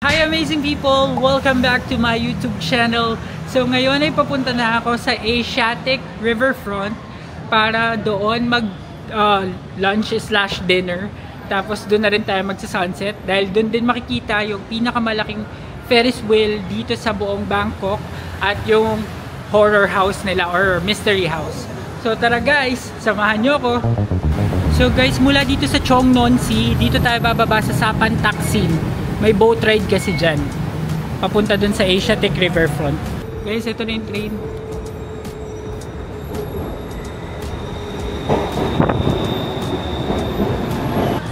Hi amazing people! Welcome back to my YouTube channel. So ngayon ay papunta na ako sa Asiatic Riverfront para doon mag lunch slash dinner. Tapos doon na rin tayo magsa-sunset dahil doon din makikita yung pinakamalaking Ferris wheel dito sa buong Bangkok at yung horror house nila or mystery house. So tara guys, samahan nyo ako. So guys, mula dito sa Chong Non Sea, dito tayo bababa sa Sapan Taksin. May boat ride kasi dyan. Papunta dun sa Asiatic Riverfront. Guys, ito na yung train.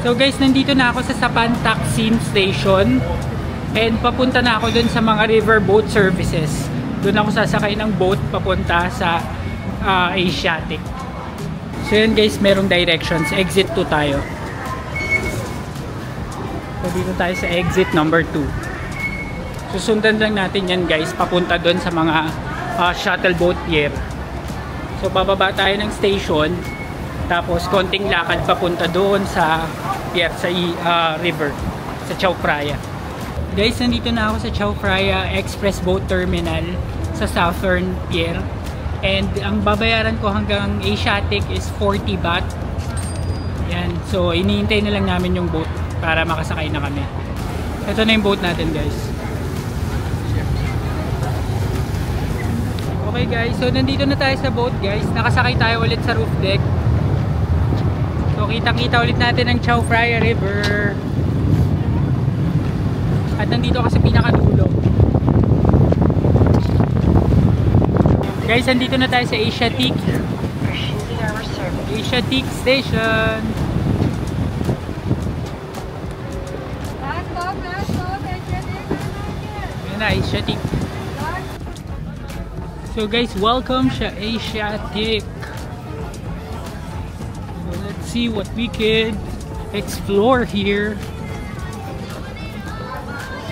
So guys, nandito na ako sa Sapan Taksin Station. And papunta na ako dun sa mga river boat services. Dun ako sasakay ng boat papunta sa Asiatic. So yun guys, merong directions. Exit 2 tayo. So dito tayo sa exit number 2. Susundan lang natin yan guys, papunta doon sa mga shuttle boat pier. So bababa tayo ng station, tapos konting lakad papunta doon sa pier, sa river, sa Chao Phraya. Guys, nandito na ako sa Chao Phraya Express Boat Terminal sa Southern Pier. And ang babayaran ko hanggang Asiatic is 40 baht. Yan, so iniintay na lang namin yung boat para makasakay na kami. Ito na yung boat natin guys. Okay guys, so nandito na tayo sa boat guys. Nakasakay tayo ulit sa roof deck. So kitang-kita ulit natin ang Chao Phraya River. At nandito ako sa pinakadulo. Guys, nandito na tayo sa Asiatic Station. Asiatic. So guys, welcome sa Asiatic. So let's see what we could explore here.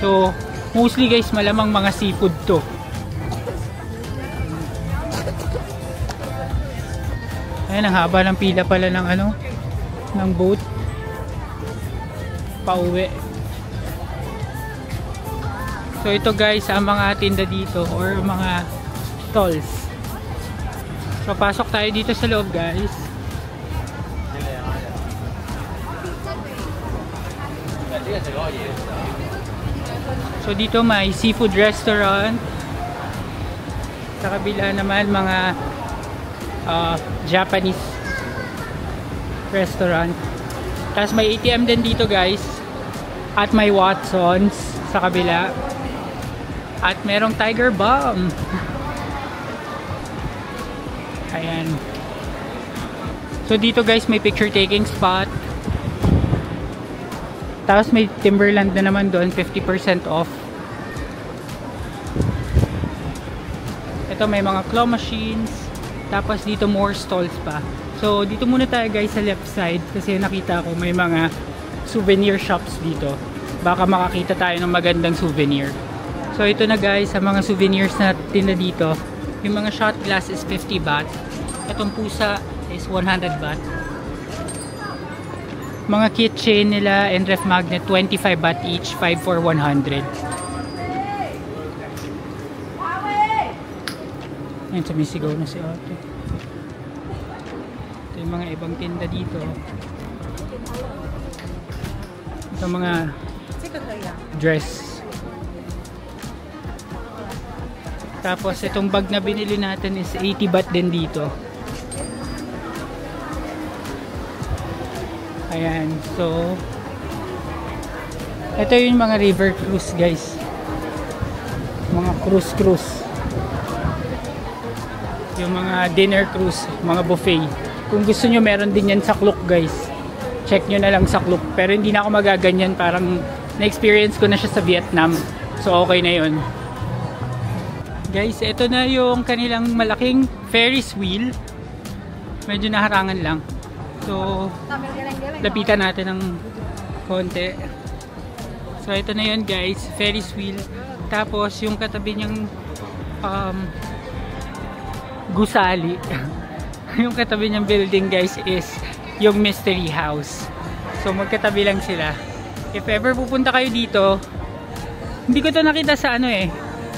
So mostly guys, malamang mga seafood to. Ayan, ang haba ng pila pala ng ng boat pauwi. So ito guys, ang mga tinda dito or mga stalls. So pasok tayo dito sa loob guys. So dito may seafood restaurant. Sa kabila naman mga Japanese restaurant. Tapos may ATM din dito guys. At may Watsons sa kabila. At merong Tiger Balm. Ayan. So dito guys, may picture taking spot. Tapos may Timberland na naman doon, 50% off. Ito may mga claw machines. Tapos dito more stalls pa. So dito muna tayo guys sa left side kasi nakita ko may mga souvenir shops dito. Baka makakita tayo ng magandang souvenir. So ito na guys, sa mga souvenirs na tinda dito. Yung mga shot glass is 50 baht. Itong pusa is 100 baht. Mga keychain nila and ref magnet, 25 baht each, 5 for 100. Ayan, sumisigaw na si ate. Ito yung mga ibang tinda dito. Ito mga dress. Tapos itong bag na binili natin is 80 baht din dito. Ayan, so ito yung mga river cruise guys. Mga cruise. Yung mga dinner cruise, mga buffet. Kung gusto nyo, meron din yan sa Klook guys. Check nyo na lang sa Klook. Pero hindi na ako magaganyan, parang na-experience ko na siya sa Vietnam. So okay na yun. Guys, ito na yung kanilang malaking Ferris wheel. Medyo naharangan lang. So, lapitan natin ng konti. So, ito na yun guys, Ferris wheel. Tapos, yung katabi niyang gusali. Yung katabi niyang building guys is yung Mystery House. So, magkatabi lang sila. If ever pupunta kayo dito, hindi ko to nakita sa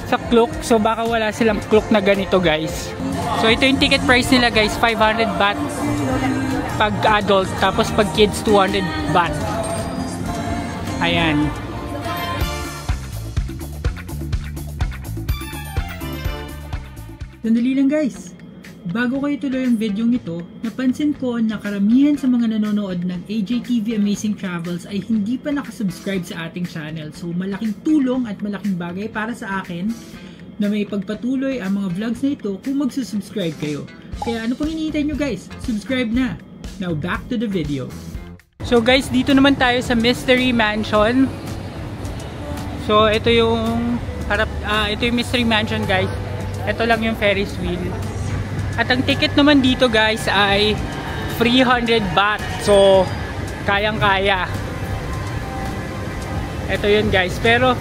sa Klook. So, baka wala silang Klook na ganito guys. So, ito yung ticket price nila guys, 500 baht pag adult, tapos pag kids 200 baht. Ayan. Sandali lang guys. Bago kayo tuloy ang video ito, napansin ko na karamihan sa mga nanonood ng AJTV Amazing Travels ay hindi pa nakasubscribe sa ating channel. So malaking tulong at malaking bagay para sa akin na may pagpatuloy ang mga vlogs na ito kung magsusubscribe kayo. Kaya ano pang hinihintay nyo guys? Subscribe na! Now back to the video. So guys, dito naman tayo sa Mystery Mansion. So ito yung Mystery Mansion guys. Ito lang yung Ferris wheel. At ang ticket naman dito guys ay 300 baht. So kayang-kaya. Ito yun guys. Pero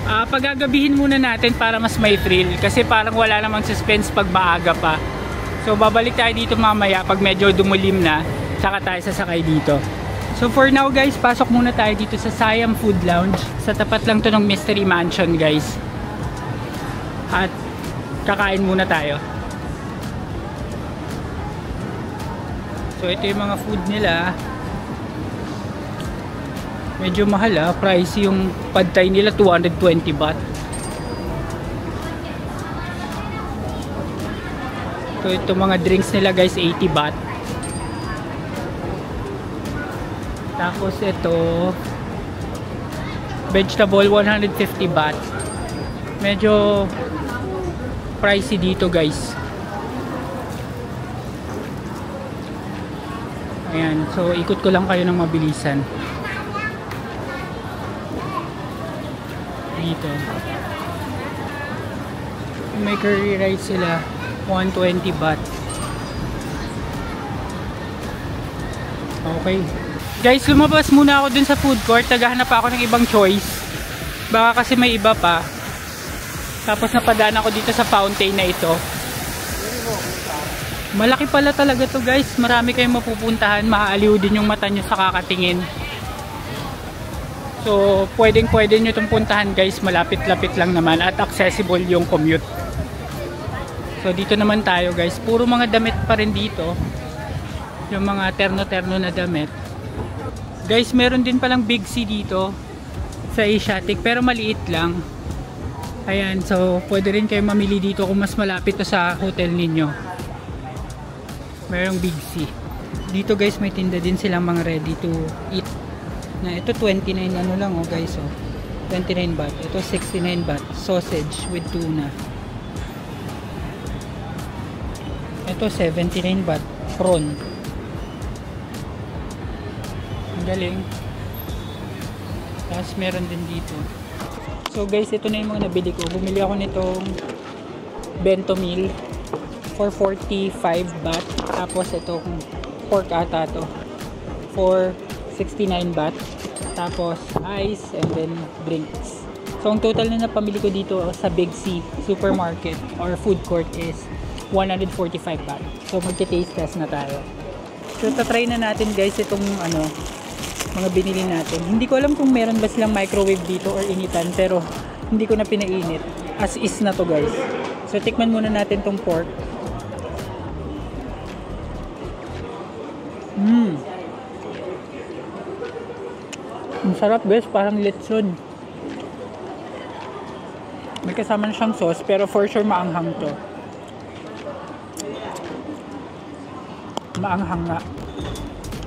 paggagabihin muna natin para mas may thrill. Kasi parang wala namang suspense pag maaga pa. So babalik tayo dito mamaya pag medyo dumulim na. Tsaka tayo sasakay dito. So for now guys, pasok muna tayo dito sa Siam Food Lounge. Sa tapat lang to ng Mystery Mansion guys. At kakain muna tayo. So ito yung mga food nila. Medyo mahal pricey yung pad thai nila, 220 baht. So ito mga drinks nila guys, 80 baht. Tapos ito vegetable, 150 baht. Medyo pricey dito guys. Ayan, so ikot ko lang kayo ng mabilisan. Dito may curry rice sila, 120 baht. Okay guys, lumabas muna ako dun sa food court. Naghahanap ako ng ibang choice, baka kasi may iba pa. Tapos napadaan ako dito sa fountain na ito. Malaki pala talaga to guys. Marami kayong mapupuntahan. Maaaliw din yung mata nyo sa kakatingin. So pwede nyo itong puntahan guys. Malapit-lapit lang naman at accessible yung commute. So dito naman tayo guys. Puro mga damit pa rin dito. Yung mga terno-terno na damit. Guys, meron din palang Big C dito sa Asiatic, pero maliit lang. Ayan, so pwede rin kayo mamili dito kung mas malapit to sa hotel ninyo. Merong Big C. Dito guys, may tinda din silang mga ready to eat. Na ito 29 ano lang guys 29 baht. Ito 69 baht. Sausage with tuna. Ito 79 baht. Prawn. Ang galing. Tapos meron din dito. So guys, ito na yung mga nabili ko. Bumili ako nitong bento meal for 45 baht. Tapos itong pork ata to for 69 baht. Tapos ice and then drinks. So ang total na napamili ko dito sa Big C supermarket or food court is 145 baht. So magte-taste test na tayo. So tatry na natin guys itong mga binili natin. Hindi ko alam kung meron ba silang microwave dito or initan, pero hindi ko na pinainit. As is na to guys. So tikman muna natin tong pork. Ang sarap guys, parang lechon. May kasama na siyang sauce, pero for sure maanghang to. Maanghang nga.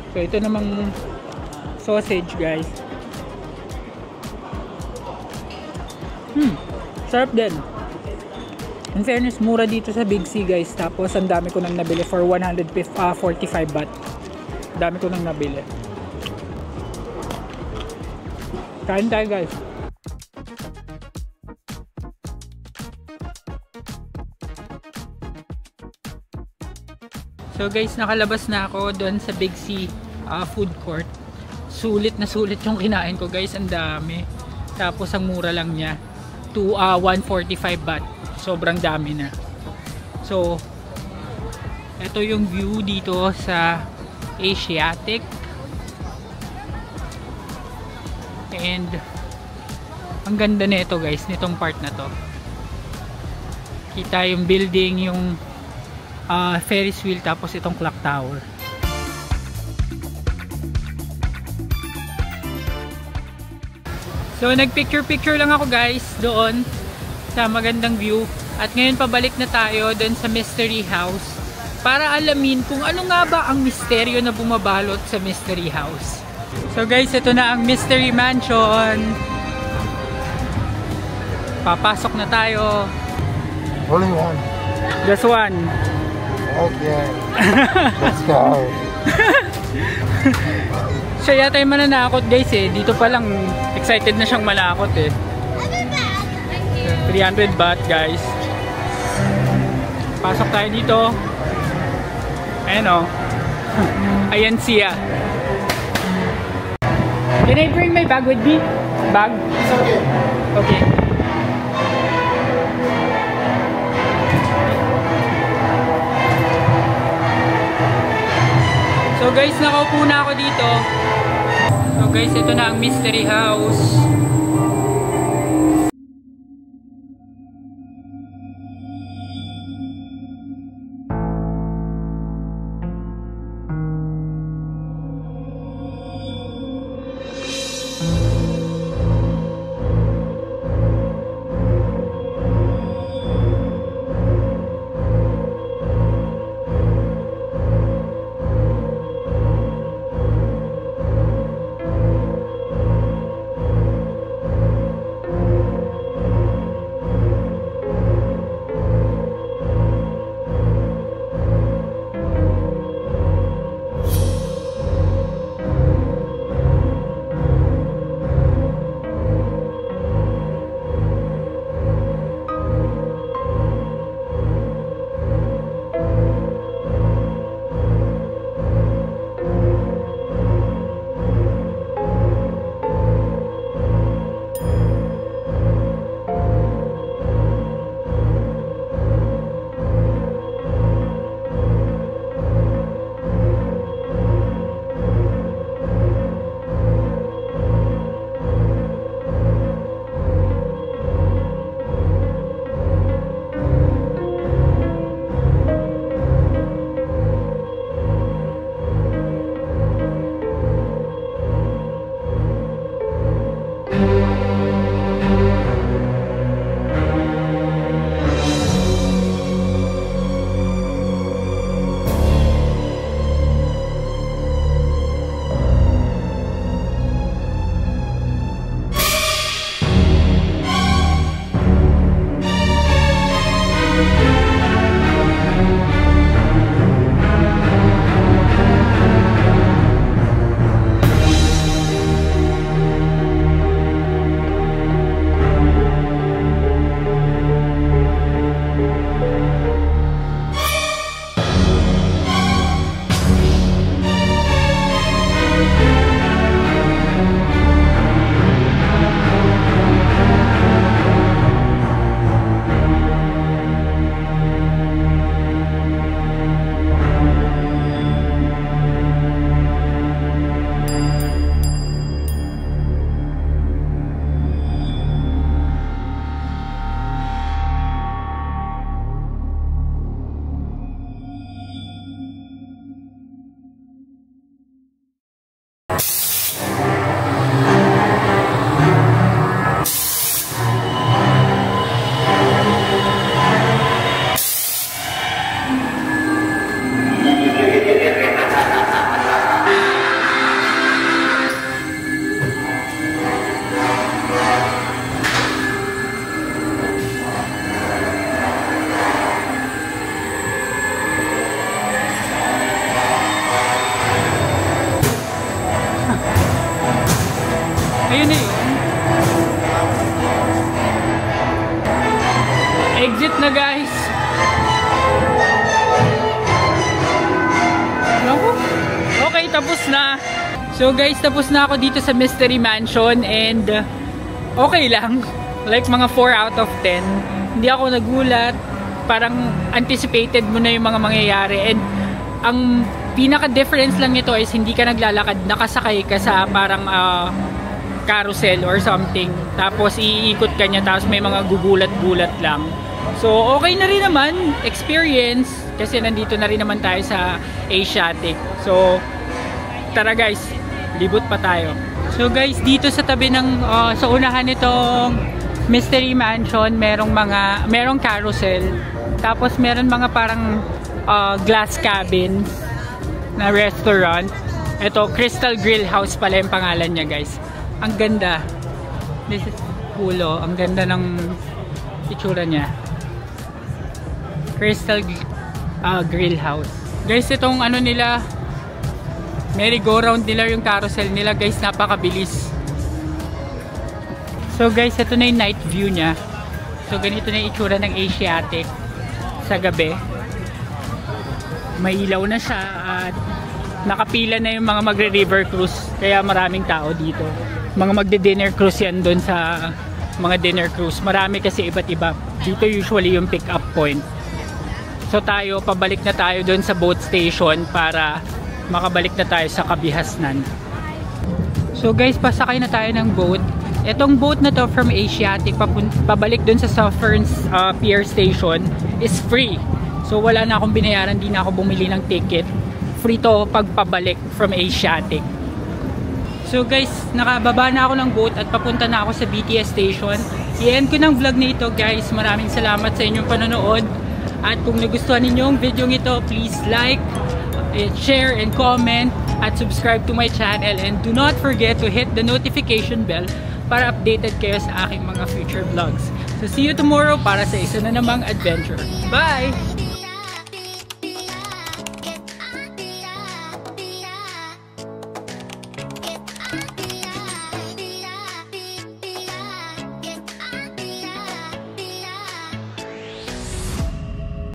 So ito namang sausage guys. Sarap din. In fairness, mura dito sa Big C guys. Tapos ang dami ko nang nabili for 145 baht. Dami ko nang nabili. Kain tayo guys. So guys, nakalabas na ako doon sa Big C food court. Sulit na sulit yung kinain ko guys. Ang dami. Tapos ang mura lang niya. 145 baht. Sobrang dami na. So, ito yung view dito sa Asiatic. And ang ganda nito guys, nitong part na to. Kita yung building, yung Ferris wheel, tapos itong clock tower. So nagpicture-picture lang ako guys doon sa magandang view. At ngayon pabalik na tayo doon sa mystery house para alamin kung ano nga ba ang misteryo na bumabalot sa mystery house. So guys, ito na ang mystery mansion. Papasok na tayo. Only one. Just one. Okay. Let's go. Siya yata yung mananakot guys eh. Dito pa lang excited na siyang manakot eh. 300 baht guys. Pasok tayo dito. Ayan o. Ayan siya. Can I bring my bag with me? Bag? It's okay. Okay. So guys, nakaupo na ako dito. So guys, ito na ang mystery house. Okay, tapos na. So guys, tapos na ako dito sa Mystery Mansion and okay lang. Like mga 4 out of 10. Hindi ako nagulat. Parang anticipated mo na yung mga mangyayari. And ang pinaka-difference lang nito is hindi ka naglalakad. Nakasakay ka sa parang carousel or something. Tapos iikot ka niya. Tapos may mga gugulat-gulat lang. So okay na rin naman. Experience. Kasi nandito na rin naman tayo sa Asiatic. So tara guys, libot pa tayo. So guys, dito sa tabi ng sa unahan nitong Mystery Mansion, merong carousel. Tapos meron mga parang glass cabins na restaurant. Ito, Crystal Grill House pala yung pangalan niya, guys. Ang ganda. This is Pulo. Ang ganda ng itsura niya. Crystal Grill House. Guys, itong ano nila, merry-go-round nila, yung carousel nila, guys, napakabilis. So guys, ito na yung night view niya. So ganito na yung itsura ng Asiatic sa gabi. May ilaw na siya at nakapila na yung mga magre-river cruise. Kaya maraming tao dito. Mga magde-dinner cruise yan doon sa mga dinner cruise. Marami kasi iba't iba. Dito usually yung pick up point. So tayo, pabalik na tayo doon sa boat station para makabalik na tayo sa Kabihasnan. So guys, pasakay na tayo ng boat. Itong boat na to from Asiatic pabalik dun sa Suffern's Pier Station is free. So wala na akong binayaran, di na ako bumili ng ticket. Free to pagpabalik from Asiatic. So guys, nakababa na ako ng boat at papunta na ako sa BTS station. I-end ko ng vlog na ito guys. Maraming salamat sa inyong panonood. At kung nagustuhan ninyo ang video ito, please like, share and comment at subscribe to my channel, and do not forget to hit the notification bell para updated kayo sa aking mga future vlogs. So see you tomorrow para sa isa na namang adventure. Bye!